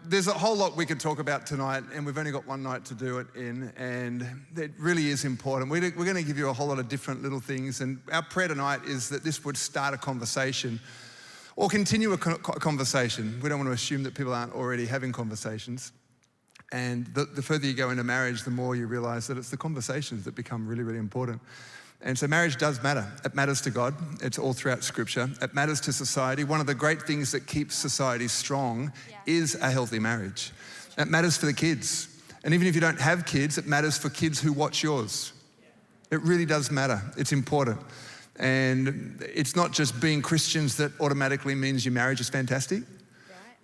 there's a whole lot we could talk about tonight, and we've only got one night to do it in, and it really is important. We're going to give you a whole lot of different little things, and our prayer tonight is that this would start a conversation or continue a conversation. We don't want to assume that people aren't already having conversations. And the further you go into marriage, the more you realize that it's the conversations that become really, really important. And so marriage does matter. It matters to God. It's all throughout Scripture. It matters to society. One of the great things that keeps society strong is a healthy marriage. It matters for the kids. And even if you don't have kids, it matters for kids who watch yours. It really does matter. It's important. And it's not just being Christians that automatically means your marriage is fantastic.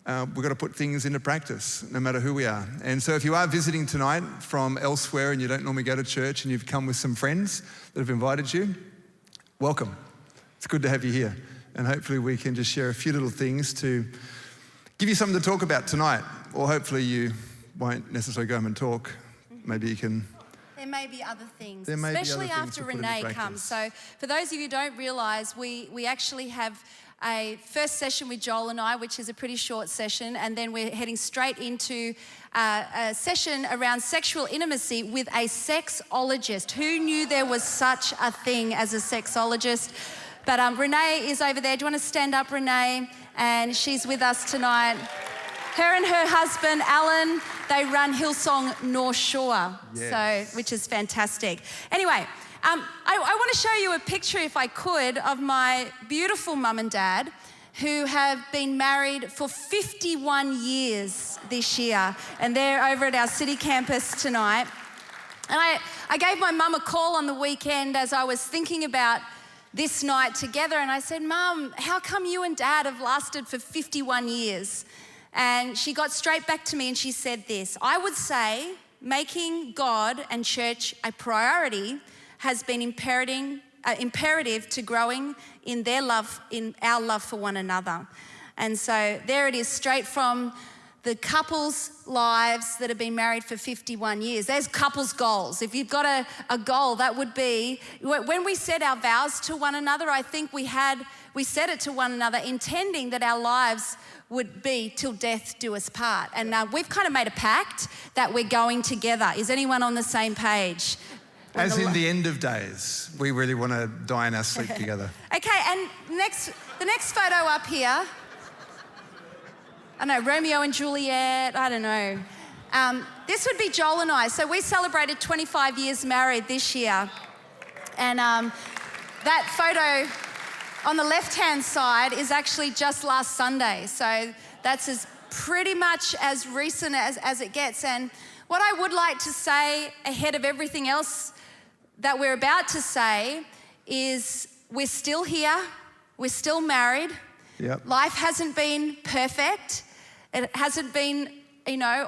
We've got to put things into practice, no matter who we are. And so if you are visiting tonight from elsewhere and you don't normally go to church and you've come with some friends that have invited you, welcome. It's good to have you here. And hopefully we can just share a few little things to give you something to talk about tonight. Or hopefully you won't necessarily go home and talk. Maybe you can... There may be other things, especially after Renee comes. So for those of you who don't realise, we actually have a first session with Joel and I, which is a pretty short session, and then we're heading straight into a session around sexual intimacy with a sexologist. Who knew there was such a thing as a sexologist? But Renee is over there. Do you want to stand up, Renee? And she's with us tonight. Her and her husband, Alan, they run Hillsong North Shore, which is fantastic. Anyway, I want to show you a picture, if I could, of my beautiful mum and dad who have been married for 51 years this year. And they're over at our city campus tonight. And I gave my mum a call on the weekend as I was thinking about this night together. And I said, Mum, how come you and Dad have lasted for 51 years? And she got straight back to me and she said this: I would say making God and church a priority has been imperative to growing in our love for one another. And so there it is, straight from the couples' lives that have been married for 51 years. There's couples' goals. If you've got a goal, that would be, when we said our vows to one another, I think we said it to one another intending that our lives would be till death do us part. And we've kind of made a pact that we're going together. Is anyone on the same page? As in the end of days, we really want to die in our sleep together. Okay, and the next photo up here, I know, Romeo and Juliet, I don't know. This would be Joel and I. So we celebrated 25 years married this year. And that photo on the left-hand side is actually just last Sunday. So that's pretty much as recent as it gets. And what I would like to say ahead of everything else that we're about to say is we're still here, we're still married. Yep. Life hasn't been perfect. It hasn't been,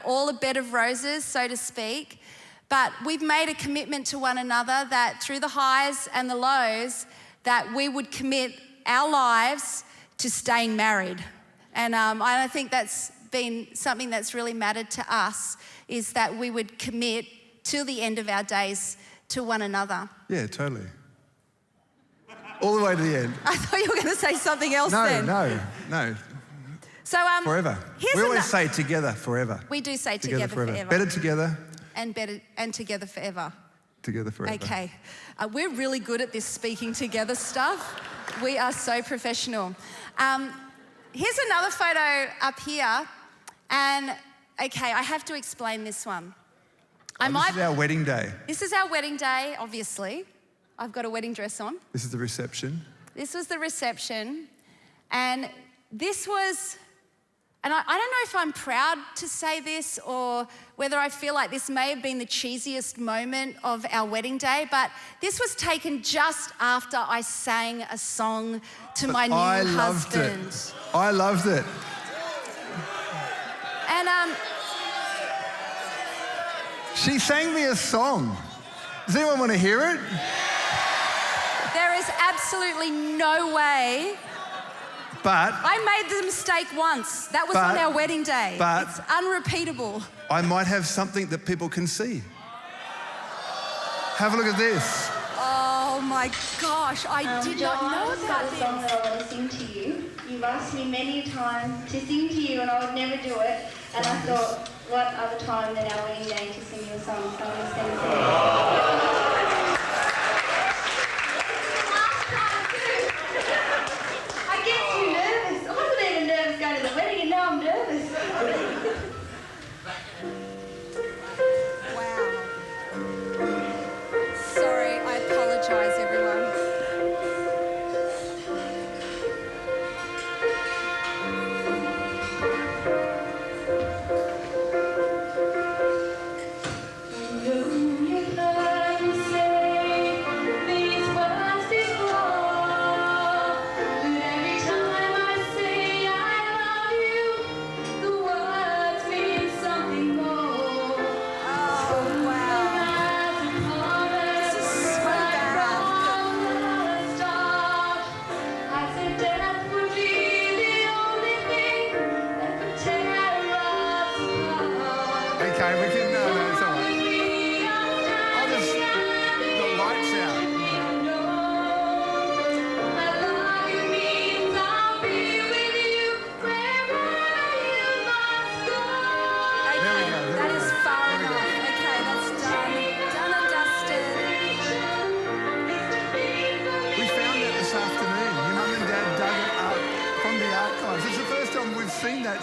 all a bed of roses, so to speak. But we've made a commitment to one another that through the highs and the lows, that we would commit our lives to staying married. And I think that's been something that's really mattered to us, is that we would commit till the end of our days to one another. Yeah, totally. All the way to the end. I thought you were going to say something else then. No. So forever. We always say together forever. We do say together forever. Better together. And together forever. Together forever. Okay. We're really good at this speaking together stuff. We are so professional. Here's another photo up here. And, okay, I have to explain this one. This is our wedding day. This is our wedding day, obviously. I've got a wedding dress on. This is the reception. This was the reception. And this was, and I don't know if I'm proud to say this or whether I feel like this may have been the cheesiest moment of our wedding day, but this was taken just after I sang a song to my new husband. I loved it. And she sang me a song. Does anyone want to hear it? There is absolutely no way. But I made the mistake once. That was on our wedding day. But it's unrepeatable. I might have something that people can see. Have a look at this. Oh my gosh, I did not know about this. Song that I want to sing to you. You've asked me many a time to sing to you and I would never do it. And I thought, what other time than our wedding day to sing you a song, so I'm going to sing it. I get too nervous. I wasn't even nervous going to the wedding, and now I'm nervous. Wow. Sorry, I apologise, everyone.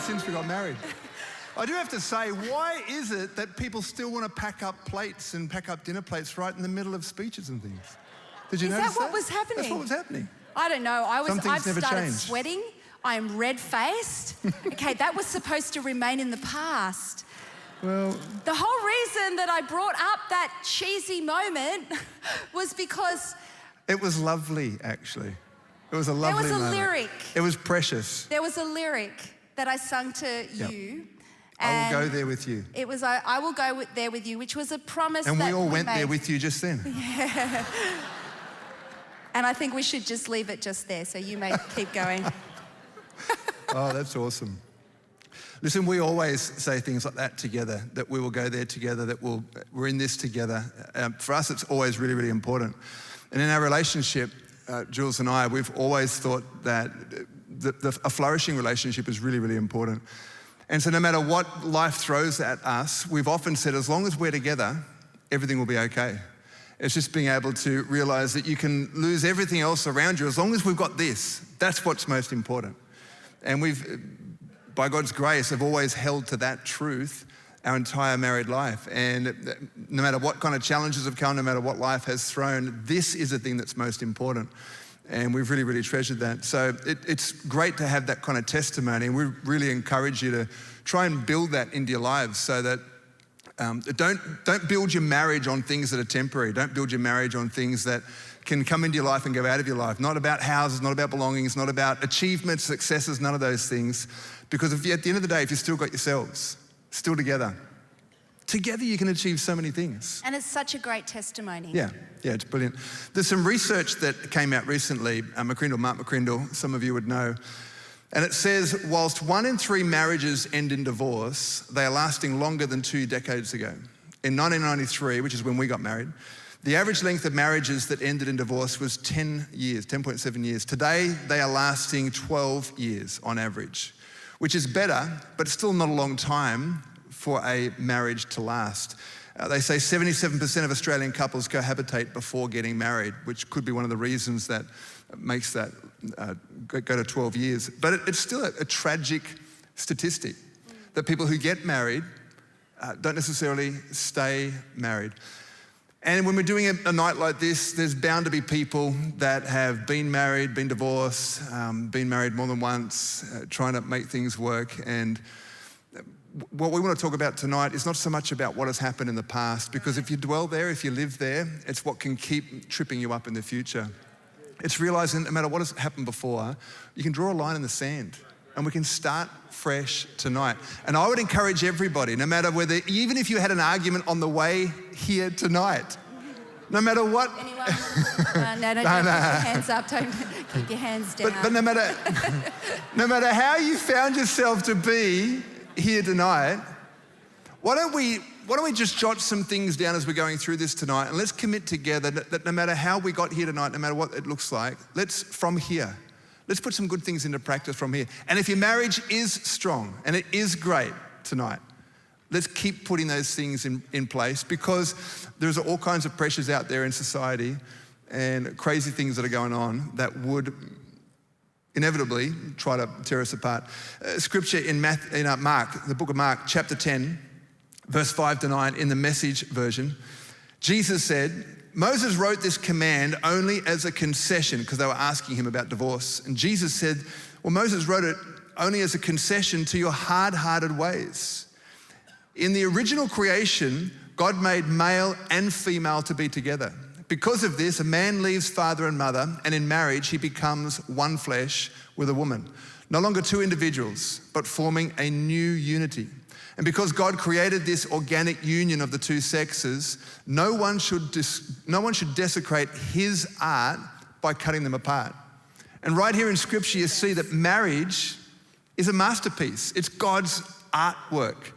Since we got married. I do have to say, why is it that people still want to pack up plates and pack up dinner plates right in the middle of speeches and things? Did you notice that? Is that what was happening? That's what was happening. I don't know. I've started changed. sweating. I am red-faced. Okay, that was supposed to remain in the past. Well, the whole reason that I brought up that cheesy moment was because... It was lovely, actually. It was a lovely moment. There was a lyric. It was precious. There was a lyric that I sung to you. I will go there with you. It was, I will go there with you, which was a promise that we And we all went made. there with you just then. Yeah. And I think we should just leave it just there, so you may keep going. Oh, that's awesome. Listen, we always say things like that together, that we will go there together, that we're in this together. For us, it's always really, really important. And in our relationship, Jules and I, we've always thought that a flourishing relationship is really, really important. And so no matter what life throws at us, we've often said, as long as we're together, everything will be okay. It's just being able to realize that you can lose everything else around you. As long as we've got this, that's what's most important. And we've, by God's grace, have always held to that truth our entire married life. And no matter what kind of challenges have come, no matter what life has thrown, this is the thing that's most important. And we've really, really treasured that. So it's great to have that kind of testimony. And we really encourage you to try and build that into your lives so that don't build your marriage on things that are temporary. Don't build your marriage on things that can come into your life and go out of your life. Not about houses, not about belongings, not about achievements, successes, none of those things. Because at the end of the day, if you've still got yourselves, still together you can achieve so many things. And it's such a great testimony. Yeah, it's brilliant. There's some research that came out recently, Mark McCrindle, some of you would know, and it says, whilst 1 in 3 marriages end in divorce, they are lasting longer than 2 decades ago. In 1993, which is when we got married, the average length of marriages that ended in divorce was 10 years, 10.7 years. Today, they are lasting 12 years on average, which is better, but still not a long time for a marriage to last. They say 77% of Australian couples cohabitate before getting married, which could be one of the reasons that makes that go to 12 years. But it's still a tragic statistic that people who get married don't necessarily stay married. And when we're doing a night like this, there's bound to be people that have been married, been divorced, been married more than once, trying to make things work. And what we want to talk about tonight is not so much about what has happened in the past, because if you dwell there, if you live there, it's what can keep tripping you up in the future. It's realizing no matter what has happened before, you can draw a line in the sand and we can start fresh tonight. And I would encourage everybody, no matter whether, even if you had an argument on the way here tonight, no matter what. Anyone? No, don't put your hands up. Don't keep your hands down. But no matter how you found yourself to be here tonight, why don't we just jot some things down as we're going through this tonight, and let's commit together that no matter how we got here tonight, no matter what it looks like, let's put some good things into practice from here. And if your marriage is strong and it is great, tonight. Let's keep putting those things in place, because there's all kinds of pressures out there in society and crazy things that are going on that would inevitably try to tear us apart. Scripture in Mark, the book of Mark, chapter 10, verse 5-9, in the Message version, Jesus said, Moses wrote this command only as a concession, because they were asking him about divorce. And Jesus said, well, Moses wrote it only as a concession to your hard-hearted ways. In the original creation, God made male and female to be together. Because of this, a man leaves father and mother, and in marriage, he becomes one flesh with a woman. No longer two individuals, but forming a new unity. And because God created this organic union of the two sexes, no one should desecrate his art by cutting them apart. And right here in Scripture, you see that marriage is a masterpiece. It's God's artwork.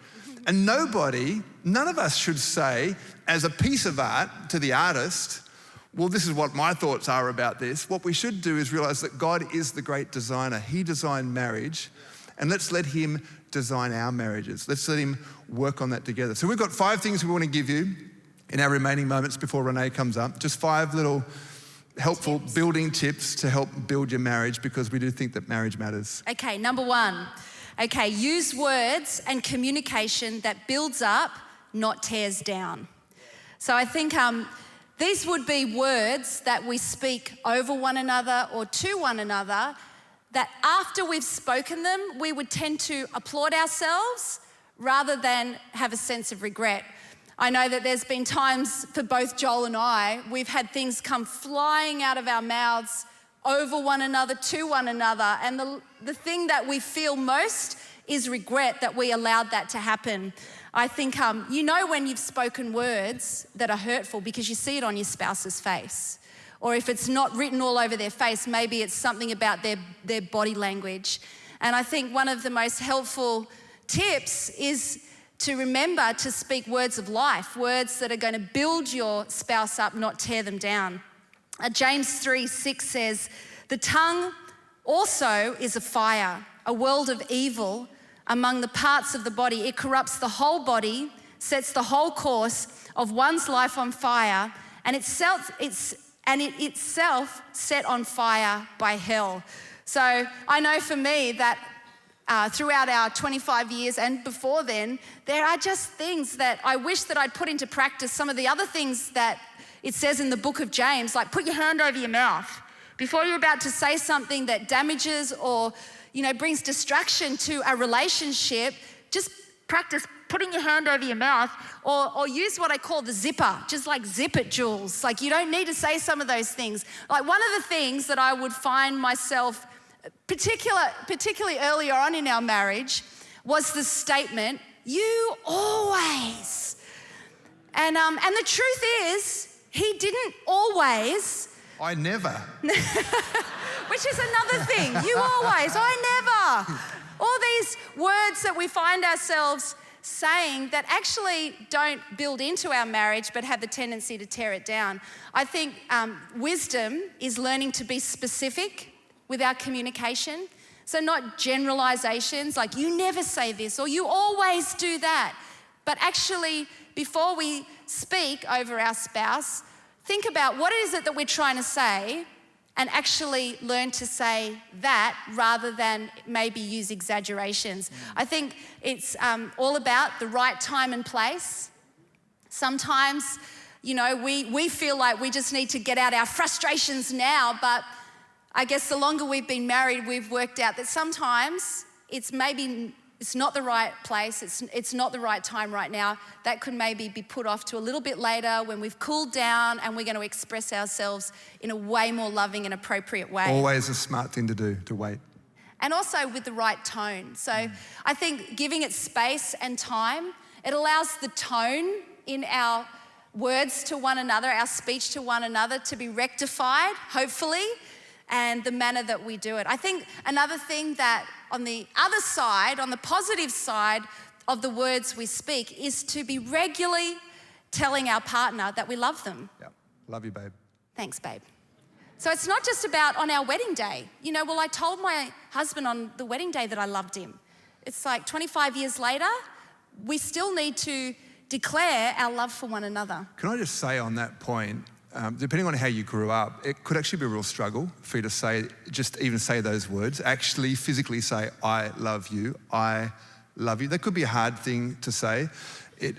And none of us should say, as a piece of art to the artist, well, this is what my thoughts are about this. What we should do is realize that God is the great designer. He designed marriage, and let's let him design our marriages. Let's let him work on that together. So we've got 5 things we want to give you in our remaining moments before Renee comes up. Just 5 little helpful building tips to help build your marriage, because we do think that marriage matters. Okay, number 1. Okay, use words and communication that builds up, not tears down. So I think these would be words that we speak over one another or to one another, that after we've spoken them, we would tend to applaud ourselves rather than have a sense of regret. I know that there's been times for both Joel and I, we've had things come flying out of our mouths over one another, to one another. And the thing that we feel most is regret that we allowed that to happen. I think, you know when you've spoken words that are hurtful because you see it on your spouse's face. Or if it's not written all over their face, maybe it's something about their body language. And I think one of the most helpful tips is to remember to speak words of life, words that are going to build your spouse up, not tear them down. James 3:6 says, the tongue also is a fire, a world of evil among the parts of the body. It corrupts the whole body, sets the whole course of one's life on fire, and it itself set on fire by hell. So I know for me that throughout our 25 years and before then, there are just things that I wish that I'd put into practice. Some of the other things that it says in the book of James, like put your hand over your mouth. Before you're about to say something that damages or, brings distraction to a relationship, just practice putting your hand over your mouth, or use what I call the zipper. Just like zip it, Jules. Like you don't need to say some of those things. Like one of the things that I would find myself, particularly earlier on in our marriage, was the statement, you always. And the truth is, he didn't always. I never. Which is another thing. You always, I never. All these words that we find ourselves saying that actually don't build into our marriage but have the tendency to tear it down. I think wisdom is learning to be specific with our communication. So not generalizations like you never say this or you always do that. But actually, before we speak over our spouse, think about what is it that we're trying to say and actually learn to say that rather than maybe use exaggerations. I think it's all about the right time and place. Sometimes, we feel like we just need to get out our frustrations now, but I guess the longer we've been married, we've worked out that sometimes it's not the right place, it's not the right time right now. That could maybe be put off to a little bit later when we've cooled down and we're going to express ourselves in a way more loving and appropriate way. Always a smart thing to do, to wait. And also with the right tone. So I think giving it space and time, it allows the tone in our words to one another, our speech to one another to be rectified, hopefully, and the manner that we do it. I think another thing that on the other side, on the positive side of the words we speak, is to be regularly telling our partner that we love them. Yeah, love you, babe. Thanks, babe. So it's not just about on our wedding day. I told my husband on the wedding day that I loved him. It's like 25 years later, we still need to declare our love for one another. Can I just say on that point, depending on how you grew up, it could actually be a real struggle for you to say, just even say those words, actually physically say, I love you, I love you. That could be a hard thing to say. It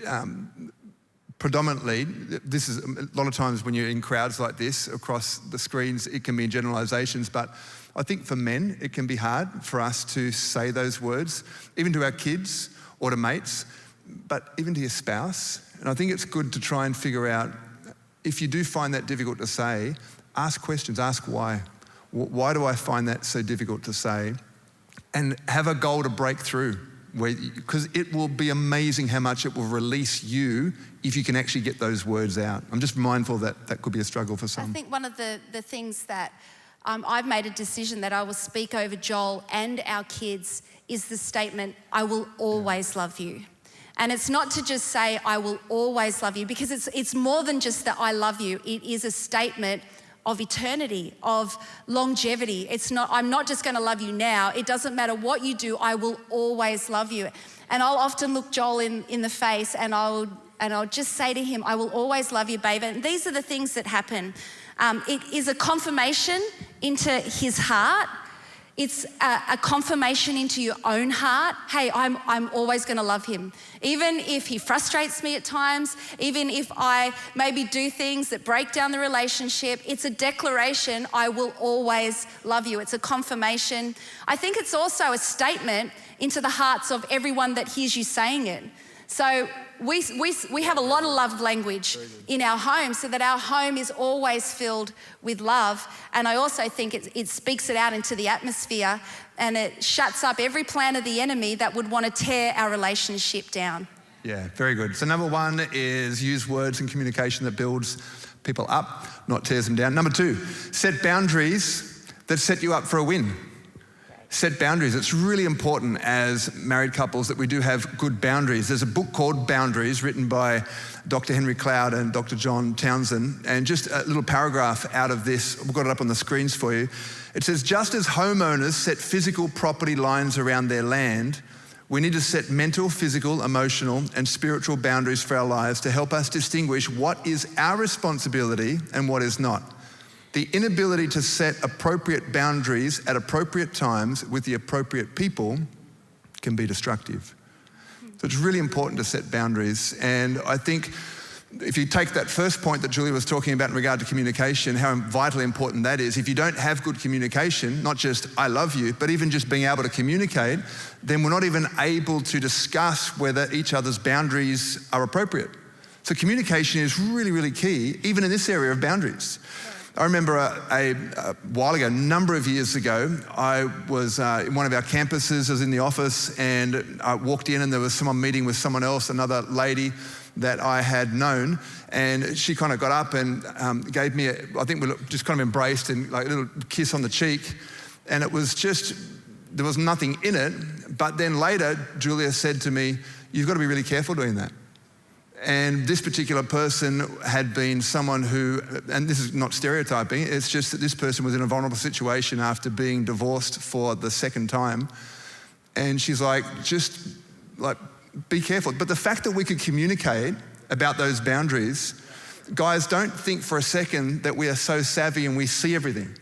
predominantly, this is a lot of times when you're in crowds like this across the screens, it can be in generalizations, but I think for men, it can be hard for us to say those words, even to our kids or to mates, but even to your spouse. And I think it's good to try and figure out, if you do find that difficult to say, ask questions, ask why. Why do I find that so difficult to say? And have a goal to break through, because it will be amazing how much it will release you if you can actually get those words out. I'm just mindful that that could be a struggle for some. I think one of the things that I've made a decision that I will speak over Joel and our kids is the statement, I will always love you. And it's not to just say, I will always love you, because it's more than just that I love you. It is a statement of eternity, of longevity. It's not, I'm not just gonna love you now. It doesn't matter what you do, I will always love you. And I'll often look Joel in the face and I'll just say to him, I will always love you, babe. And these are the things that happen. It is a confirmation into his heart. It's a confirmation into your own heart. Hey, I'm always gonna love him. Even if he frustrates me at times, even if I maybe do things that break down the relationship, it's a declaration, I will always love you. It's a confirmation. I think it's also a statement into the hearts of everyone that hears you saying it. So we have a lot of love language in our home, so that our home is always filled with love. And I also think it speaks it out into the atmosphere, and it shuts up every plan of the enemy that would want to tear our relationship down. Yeah, very good. So number one is use words and communication that builds people up, not tears them down. Number two, set boundaries that set you up for a win. Set boundaries. It's really important as married couples that we do have good boundaries. There's a book called Boundaries written by Dr. Henry Cloud and Dr. John Townsend. And just a little paragraph out of this, we've got it up on the screens for you. It says, just as homeowners set physical property lines around their land, we need to set mental, physical, emotional, and spiritual boundaries for our lives to help us distinguish what is our responsibility and what is not. The inability to set appropriate boundaries at appropriate times with the appropriate people can be destructive. So it's really important to set boundaries. And I think if you take that first point that Julie was talking about in regard to communication, how vitally important that is, if you don't have good communication, not just I love you, but even just being able to communicate, then we're not even able to discuss whether each other's boundaries are appropriate. So communication is really, really key, even in this area of boundaries. I remember a while ago, a number of years ago, I was in one of our campuses, I was in the office, and I walked in and there was someone meeting with someone else, another lady that I had known, and she kind of got up and gave me, I think we just kind of embraced and like a little kiss on the cheek, and it was just, there was nothing in it, but then later, Julia said to me, you've got to be really careful doing that. And this particular person had been someone who, and this is not stereotyping, it's just that this person was in a vulnerable situation after being divorced for the second time. And she's like, just like, be careful. But the fact that we could communicate about those boundaries, guys, don't think for a second that we are so savvy and we see everything.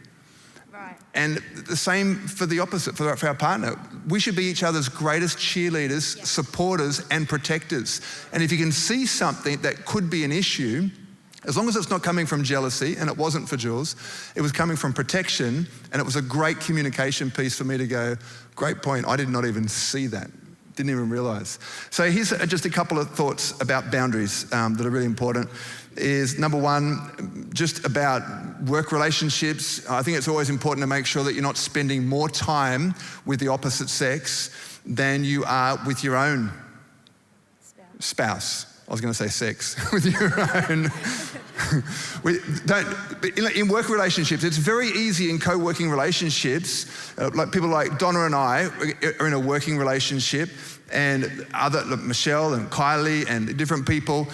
And the same for the opposite, for our partner. We should be each other's greatest cheerleaders, supporters, and protectors. And if you can see something that could be an issue, as long as it's not coming from jealousy, and it wasn't for Jules, it was coming from protection, and it was a great communication piece for me to go, great point, I did not even see that. Didn't even realize. So here's just a couple of thoughts about boundaries that are really important. Is number one, just about work relationships. I think it's always important to make sure that you're not spending more time with the opposite sex than you are with your own spouse. I was going to say sex, with your own. In work relationships, it's very easy in co-working relationships, like people like Donna and I are in a working relationship, and Michelle and Kylie and different people,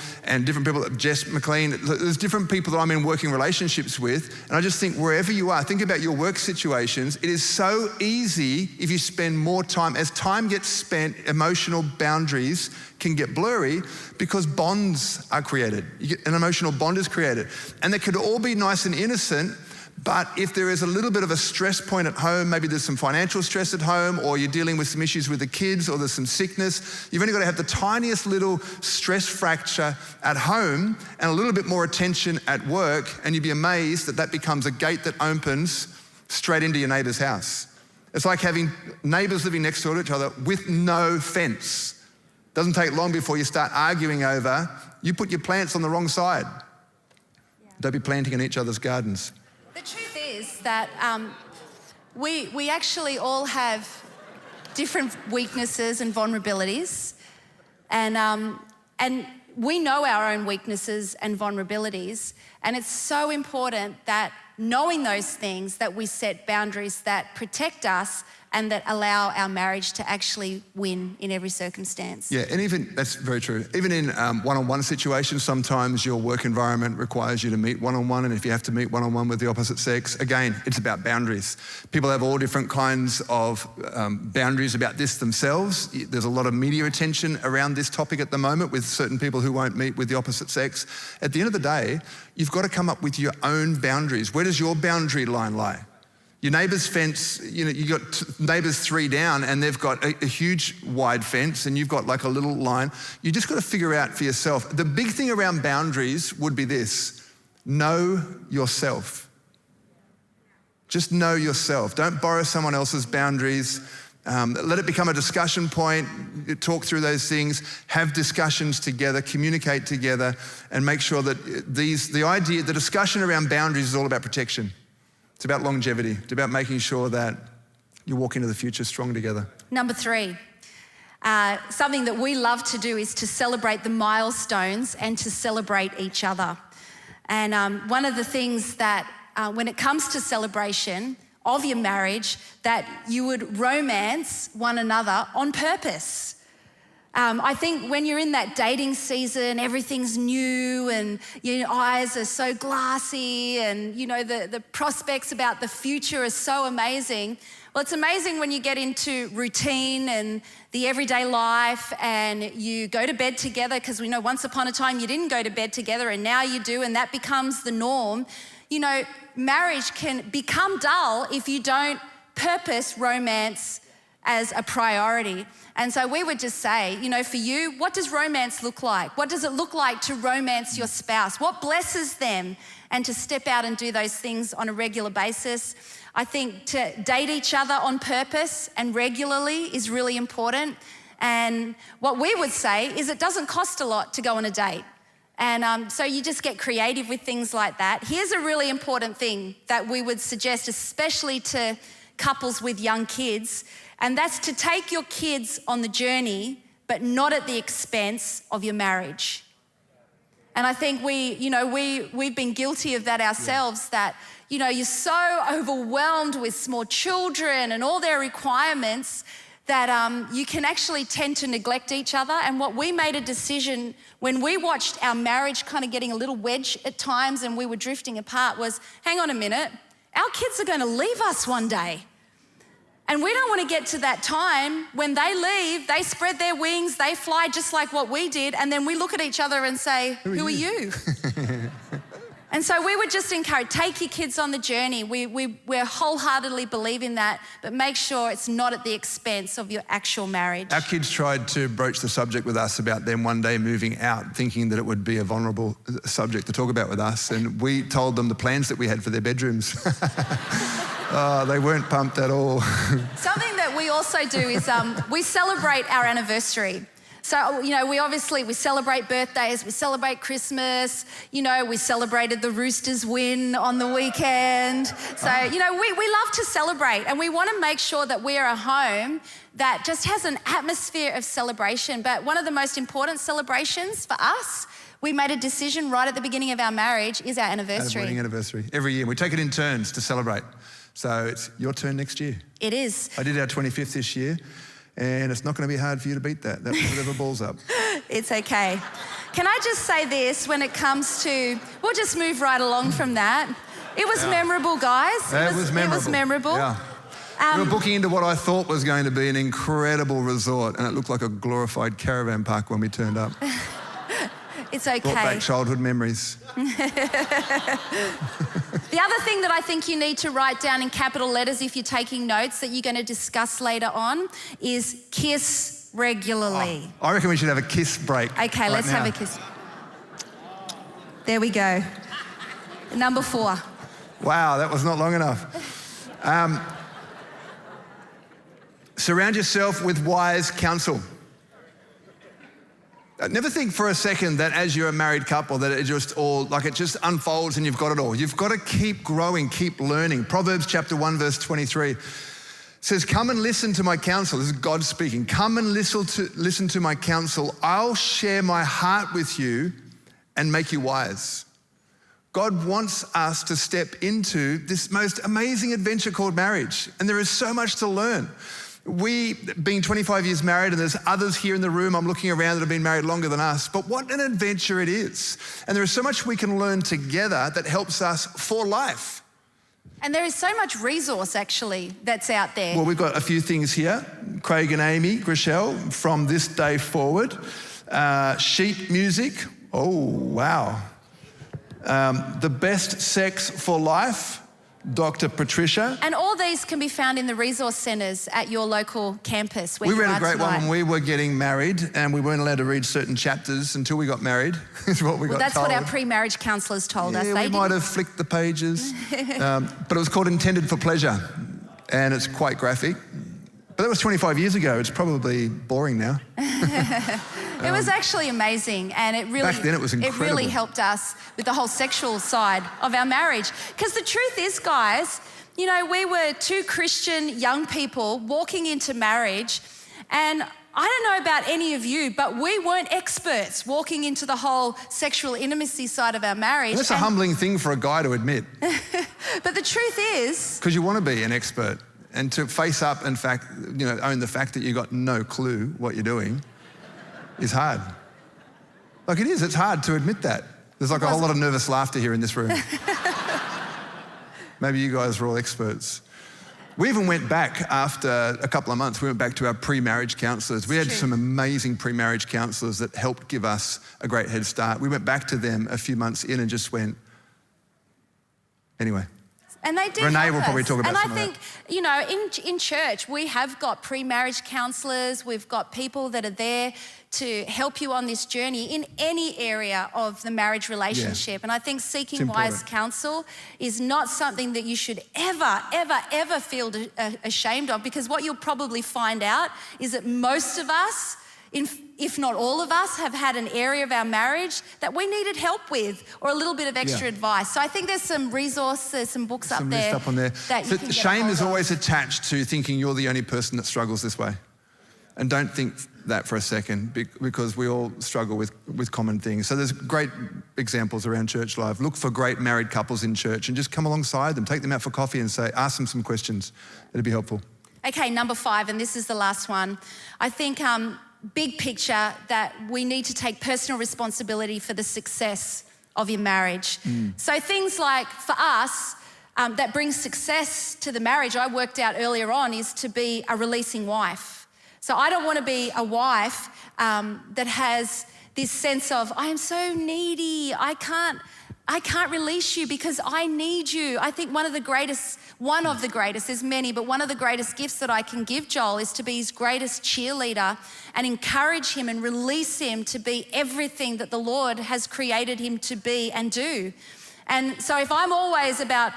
Jess McLean. There's different people that I'm in working relationships with. And I just think wherever you are, think about your work situations. It is so easy if you spend more time. As time gets spent, emotional boundaries can get blurry because bonds are created. An emotional bond is created. And they could all be nice and innocent, but if there is a little bit of a stress point at home, maybe there's some financial stress at home, or you're dealing with some issues with the kids, or there's some sickness, you've only got to have the tiniest little stress fracture at home and a little bit more attention at work, and you'd be amazed that that becomes a gate that opens straight into your neighbor's house. It's like having neighbors living next door to each other with no fence. Doesn't take long before you start arguing over, you put your plants on the wrong side. Yeah. Don't be planting in each other's gardens. The truth is that we actually all have different weaknesses and vulnerabilities, and we know our own weaknesses and vulnerabilities, and it's so important that knowing those things, that we set boundaries that protect us and that allow our marriage to actually win in every circumstance. Yeah, and even, that's very true. Even in one-on-one situations, sometimes your work environment requires you to meet one-on-one, and if you have to meet one-on-one with the opposite sex, again, it's about boundaries. People have all different kinds of boundaries about this themselves. There's a lot of media attention around this topic at the moment with certain people who won't meet with the opposite sex. At the end of the day, you've got to come up with your own boundaries. Where does your boundary line lie? Your neighbour's fence, you got neighbours 3 down and they've got a huge wide fence and you've got like a little line. You just got to figure out for yourself. The big thing around boundaries would be this: know yourself. Just know yourself. Don't borrow someone else's boundaries. Let it become a discussion point. Talk through those things, have discussions together, communicate together, and make sure that the discussion around boundaries is all about protection. It's about longevity. It's about making sure that you walk into the future strong together. Number 3, something that we love to do is to celebrate the milestones and to celebrate each other. And one of the things that when it comes to celebration of your marriage, that you would romance one another on purpose. I think when you're in that dating season, everything's new and your eyes are so glassy and the prospects about the future are so amazing. Well, it's amazing when you get into routine and the everyday life and you go to bed together, because we know once upon a time you didn't go to bed together and now you do, and that becomes the norm. Marriage can become dull if you don't purpose romance as a priority. And so we would just say, for you, what does romance look like? What does it look like to romance your spouse? What blesses them? And to step out and do those things on a regular basis. I think to date each other on purpose and regularly is really important. And what we would say is it doesn't cost a lot to go on a date. And so you just get creative with things like that. Here's a really important thing that we would suggest, especially to couples with young kids, and that's to take your kids on the journey, but not at the expense of your marriage. And I think we've been guilty of that ourselves, that, you're so overwhelmed with small children and all their requirements that you can actually tend to neglect each other. And what we made a decision when we watched our marriage kind of getting a little wedge at times and we were drifting apart was, hang on a minute, our kids are going to leave us one day. And we don't want to get to that time when they leave, they spread their wings, they fly just like what we did, and then we look at each other and say, who are you? And so we would just encourage, take your kids on the journey. We're wholeheartedly believe in that, but make sure it's not at the expense of your actual marriage. Our kids tried to broach the subject with us about them one day moving out, thinking that it would be a vulnerable subject to talk about with us, and we told them the plans that we had for their bedrooms. Oh, they weren't pumped at all. Something that we also do is we celebrate our anniversary. So, we celebrate birthdays, we celebrate Christmas, we celebrated the Roosters win on the weekend. So, we love to celebrate, and we want to make sure that we're a home that just has an atmosphere of celebration. But one of the most important celebrations for us, we made a decision right at the beginning of our marriage, is our anniversary. Our wedding anniversary. Every year. We take it in turns to celebrate. So it's your turn next year. It is. I did our 25th this year. And it's not going to be hard for you to beat that. That's whatever balls up. It's okay. Can I just say this when it comes to, we'll just move right along from that. It was memorable, guys. It was memorable. It was memorable. Yeah. We were booking into what I thought was going to be an incredible resort, and it looked like a glorified caravan park when we turned up. It's okay. Brought back childhood memories. The other thing that I think you need to write down in capital letters if you're taking notes that you're going to discuss later on is kiss regularly. I reckon we should have a kiss break. Okay, let's have a kiss. There we go. Number 4. Wow, that was not long enough. Surround yourself with wise counsel. Never think for a second that as you're a married couple that it just unfolds and you've got it all. You've got to keep growing, keep learning. Proverbs chapter 1 verse 23 says, come and listen to my counsel. This is God speaking. Come and listen to my counsel. I'll share my heart with you and make you wise. God wants us to step into this most amazing adventure called marriage. And there is so much to learn. We, being 25 years married, and there's others here in the room, I'm looking around that have been married longer than us, but what an adventure it is. And there is so much we can learn together that helps us for life. And there is so much resource, actually, that's out there. Well, we've got a few things here. Craig and Amy Grichelle, from this day forward. Sheet music. Oh, wow. The best sex for life. Dr. Patricia. And all these can be found in the resource centres at your local campus. We read a great one when we were getting married, and we weren't allowed to read certain chapters until we got married, is what we got told. That's what our pre-marriage counsellors told us. Yeah, we might have flicked the pages. But it was called Intended for Pleasure, and it's quite graphic. But that was 25 years ago. It's probably boring now. It was actually amazing, and it really, back then it was incredible. It really helped us with the whole sexual side of our marriage. Because the truth is, guys, you know, we were 2 Christian young people walking into marriage, and I don't know about any of you, but we weren't experts walking into the whole sexual intimacy side of our marriage. That's a humbling thing for a guy to admit. But the truth is... Because you want to be an expert, and to face up and own the fact that you got no clue what you're doing is hard. Like it is, it's hard to admit that. There's like a whole lot of nervous laughter here in this room. Maybe you guys are all experts. We even went back after a couple of months, we went back to our pre-marriage counsellors. We had some amazing pre-marriage counsellors that helped give us a great head start. We went back to them a few months in and just went, anyway. And they did. Renee will probably talk about some of that. And I think, you know, in church, we have got pre-marriage counsellors. We've got people that are there to help you on this journey in any area of the marriage relationship. Yeah. And I think seeking wise counsel is not something that you should ever feel ashamed of, because what you'll probably find out is that most of us, if not all of us, have had an area of our marriage that we needed help with, or a little bit of extra advice. So I think there's some resources, some books up there. Some list up on there. That you can shame is always attached to thinking you're the only person that struggles this way. And don't think that for a second, because we all struggle with common things. So there's great examples around church life. Look for great married couples in church and just come alongside them, take them out for coffee and ask them some questions. It'd be helpful. Okay, number 5, and this is the last one. I think big picture that we need to take personal responsibility for the success of your marriage. So things like, for us, that brings success to the marriage, I worked out earlier on, is to be a releasing wife. So I don't want to be a wife that has this sense of, I am so needy, I can't release you because I need you. I think one of the greatest, there's many, but one of the greatest gifts that I can give Joel is to be his greatest cheerleader and encourage him and release him to be everything that the Lord has created him to be and do. And so if I'm always about,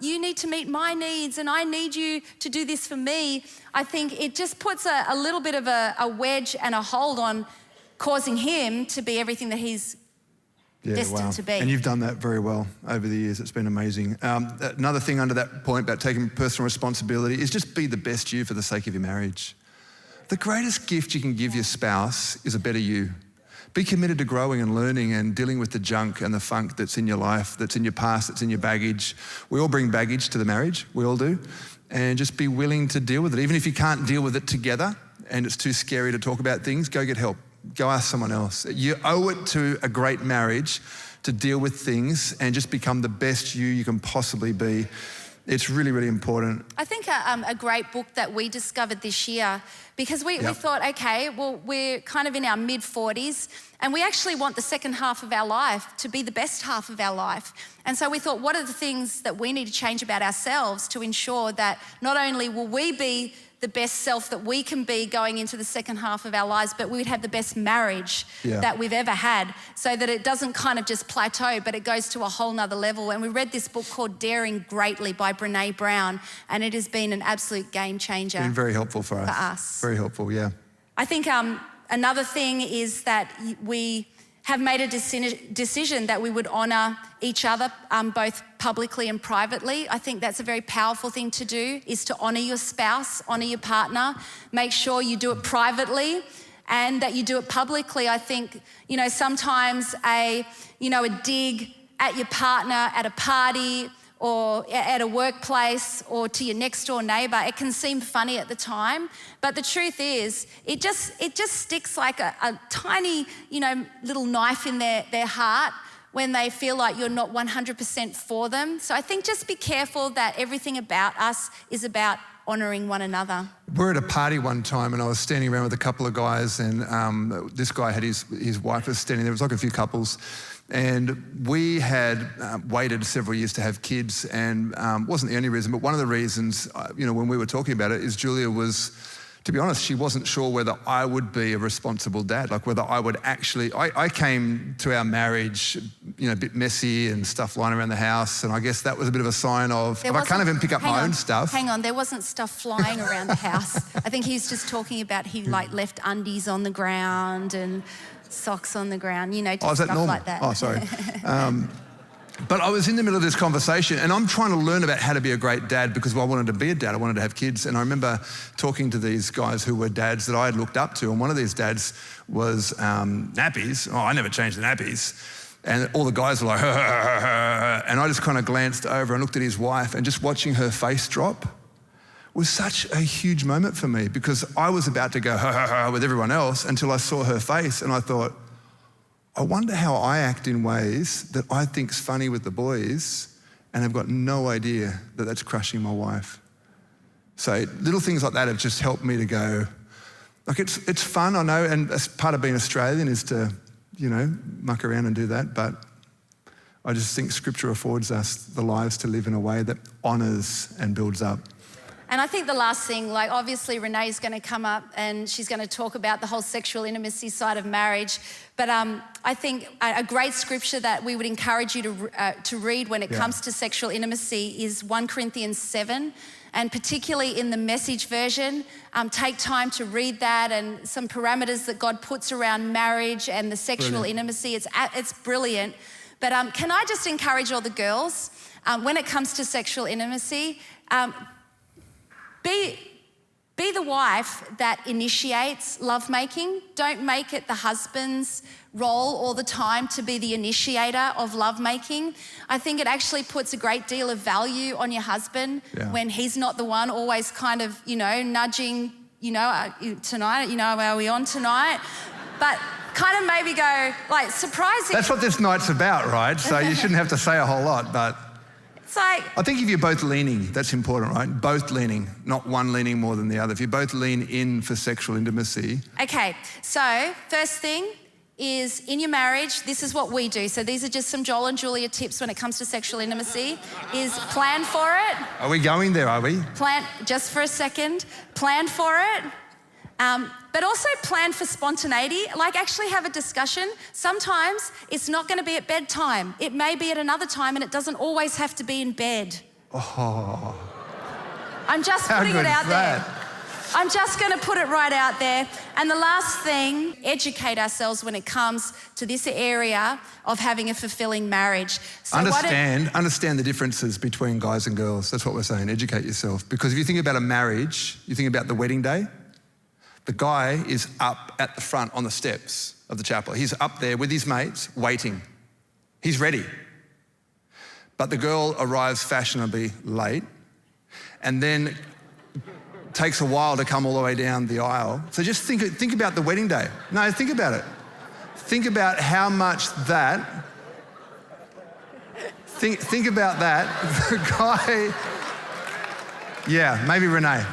you need to meet my needs and I need you to do this for me, I think it just puts a little bit of a wedge and a hold on causing him to be everything that he's destined to be. And you've done that very well over the years. It's been amazing. Another thing under that point about taking personal responsibility is just be the best you for the sake of your marriage. The greatest gift you can give your spouse is a better you. Be committed to growing and learning and dealing with the junk and the funk that's in your life, that's in your past, that's in your baggage. We all bring baggage to the marriage, we all do. And just be willing to deal with it. Even if you can't deal with it together, and it's too scary to talk about things, go get help. Go ask someone else. You owe it to a great marriage to deal with things and just become the best you can possibly be. It's really, really important. I think a great book that we discovered this year, because we thought, okay, well, we're kind of in our mid-40s and we actually want the second half of our life to be the best half of our life. And so we thought, what are the things that we need to change about ourselves to ensure that not only will we be the best self that we can be going into the second half of our lives, but we'd have the best marriage that we've ever had, so that it doesn't kind of just plateau, but it goes to a whole nother level. And we read this book called Daring Greatly by Brené Brown, and it has been an absolute game changer. Been very helpful for us. Very helpful, yeah. I think another thing is that we have made a decision that we would honour each other both publicly and privately. I think that's a very powerful thing to do, is to honour your spouse, honour your partner. Make sure you do it privately and that you do it publicly. I think, sometimes a dig at your partner at a party or at a workplace or to your next door neighbour, it can seem funny at the time, but the truth is, it just sticks like a tiny, little knife in their heart when they feel like you're not 100% for them. So I think just be careful that everything about us is about honouring one another. We're at a party one time and I was standing around with a couple of guys, and this guy had his wife was standing there. It was like a few couples. And we had waited several years to have kids, and wasn't the only reason, but one of the reasons, when we were talking about it, is Julia was, to be honest, she wasn't sure whether I would be a responsible dad, like whether I would actually, I came to our marriage, a bit messy and stuff lying around the house, and I guess that was a bit of a sign of, I can't even pick up my own stuff. Hang on, there wasn't stuff flying around the house. I think he's just talking about he left undies on the ground and socks on the ground, just stuff like that. Oh, sorry. But I was in the middle of this conversation and I'm trying to learn about how to be a great dad, because I wanted to be a dad, I wanted to have kids. And I remember talking to these guys who were dads that I had looked up to, and one of these dads was nappies. Oh, I never changed the nappies. And all the guys were like, and I just kind of glanced over and looked at his wife, and just watching her face drop was such a huge moment for me, because I was about to go with everyone else until I saw her face, and I thought, I wonder how I act in ways that I think's funny with the boys and have got no idea that that's crushing my wife. So little things like that have just helped me to go, like it's fun, I know, and as part of being Australian is to, muck around and do that, but I just think Scripture affords us the lives to live in a way that honours and builds up. And I think the last thing, obviously Renee's going to come up and she's going to talk about the whole sexual intimacy side of marriage. But I think a great scripture that we would encourage you to read when it comes to sexual intimacy is 1 Corinthians 7. And particularly in the Message version, take time to read that, and some parameters that God puts around marriage and the sexual intimacy. It's brilliant. But can I just encourage all the girls, when it comes to sexual intimacy, be the wife that initiates lovemaking. Don't make it the husband's role all the time to be the initiator of lovemaking. I think it actually puts a great deal of value on your husband when he's not the one always kind of, nudging, tonight, are we on tonight? But kind of maybe go, surprising. That's what this night's about, right? So you shouldn't have to say a whole lot, but I think if you're both leaning, that's important, right? Both leaning, not one leaning more than the other. If you both lean in for sexual intimacy. Okay, so first thing is in your marriage, this is what we do. So these are just some Joel and Julia tips when it comes to sexual intimacy, is plan for it. Are we going there, are we? Plan, just for a second, plan for it. But also plan for spontaneity, actually have a discussion. Sometimes it's not going to be at bedtime. It may be at another time, and it doesn't always have to be in bed. Oh. I'm just putting it out there. I'm just going to put it right out there. And the last thing, educate ourselves when it comes to this area of having a fulfilling marriage. So understand the differences between guys and girls. That's what we're saying, educate yourself. Because if you think about a marriage, you think about the wedding day. The guy is up at the front on the steps of the chapel. He's up there with his mates waiting. He's ready. But the girl arrives fashionably late and then takes a while to come all the way down the aisle. So just think about the wedding day. No, think about it. Think about how much that, think about that, the guy, yeah, maybe Renee.